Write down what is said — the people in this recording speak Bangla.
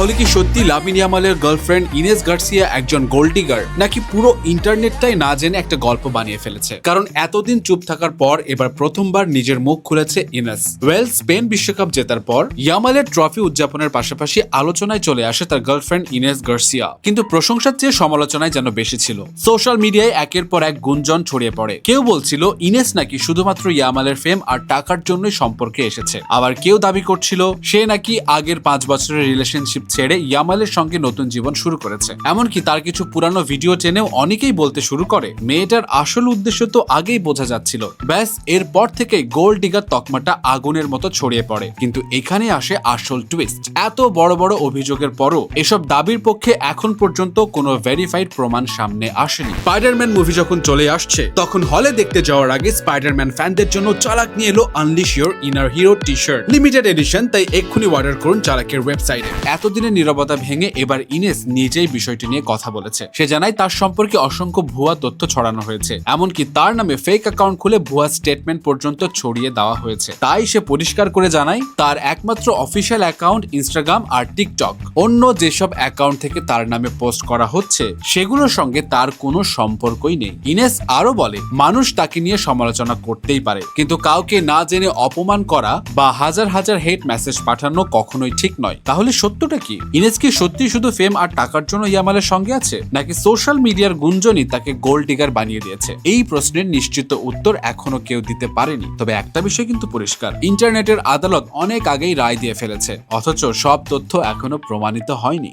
তাহলে কি সত্যি লামিন ইয়ামালের গার্লফ্রেন্ড ইনেস গার্সিয়া একজন গোল্ড ডিগার, নাকি পুরো ইন্টারনেটটাই না জেনে একটা গল্প বানিয়ে ফেলেছে? কারণ এতদিন চুপ থাকার পর এবার প্রথমবার নিজের মুখ খুলেছে ইনেস। স্পেন বিশ্বকাপ জেতার পর ইয়ামালের ট্রফি উদযাপনের পাশাপাশি আলোচনায় চলে আসে তার গার্লফ্রেন্ড ইনেস গার্সিয়া। কিন্তু প্রশংসার চেয়ে সমালোচনায় যেন বেশি ছিল। সোশ্যাল মিডিয়ায় একের পর এক গুঞ্জন ছড়িয়ে পড়ে। কেউ বলছিল ইনেস নাকি শুধুমাত্র ইয়ামালের ফেম আর টাকার জন্যই সম্পর্কে এসেছে, আবার কেউ দাবি করছিল সে নাকি আগের 5 বছরের রিলেশনশিপ ছেড়ে ইয়ামালের সঙ্গে নতুন জীবন শুরু করেছে। এমনকি তার কিছু পুরানো ভিডিও টেনেও অনেকেই বলতে শুরু করে মেয়েটার আসল উদ্দেশ্য তো আগেই বোঝা যাচ্ছিল। ব্যাস এরপর থেকে গোল্ড ডিগার তকমাটা আগুনের মতো ছড়িয়ে পড়ে। কিন্তু এখানে আসে আসল টুইস্ট। এত বড় বড় অভিযোগের পরও এসব দাবির পক্ষে এখন পর্যন্ত কোনো ভেরিফাইড প্রমাণ সামনে আসেনি। স্পাইডারম্যান মুভি যখন চলে আসছে তখন হলে দেখতে যাওয়ার আগে স্পাইডারম্যান ফ্যানদের জন্য চালাক নিয়ে এলো unleash your inner hero T shirt, limited edition. তাই এক্ষুনি অর্ডার করুন চালাকের ওয়েবসাইটে। এতদিনের নীরবতা ভেঙে এবার ইনেস নিজেই বিষয়টি নিয়ে কথা বলেছে। সে জানায় তার সম্পর্কে অসংখ্য ভুয়া তথ্য ছড়ানো হয়েছে, এমনকি তার নামে ফেক অ্যাকাউন্ট খুলে ভুয়া স্টেটমেন্ট পর্যন্ত ছড়িয়ে দেওয়া হয়েছে। তাই সে পরিষ্কার করে জানায় তার একমাত্র অফিসিয়াল অ্যাকাউন্ট ইনস্টাগ্রাম আর টিকটক। অন্য যেসব অ্যাকাউন্ট থেকে তার নামে পোস্ট করা হচ্ছে সেগুলোর সঙ্গে তার কোনো সম্পর্কই নেই। ইনেস আরো বলে মানুষ তাকে নিয়ে সমালোচনা করতেই পারে, কিন্তু কাউকে না জেনে অপমান করা বা হাজার হাজার হেট মেসেজ পাঠানো কখনোই ঠিক নয়। তাহলে সত্যটা কি? ইনেস কি সত্যি শুধু ফেম আর টাকার জন্য ইয়ামালের সঙ্গে আছে, নাকি সোশ্যাল মিডিয়ার গুঞ্জনই তাকে গোল্ড ডিগার বানিয়ে দিয়েছে? এই প্রশ্নের নিশ্চিত উত্তর এখনো কেউ দিতে পারেনি। তবে একটা বিষয় কিন্তু পরিষ্কার, ইন্টারনেটের আদালত অনেক আগেই রায় দিয়ে ফেলেছে, অথচ সব তথ্য এখনো প্রমাণিত হয়নি।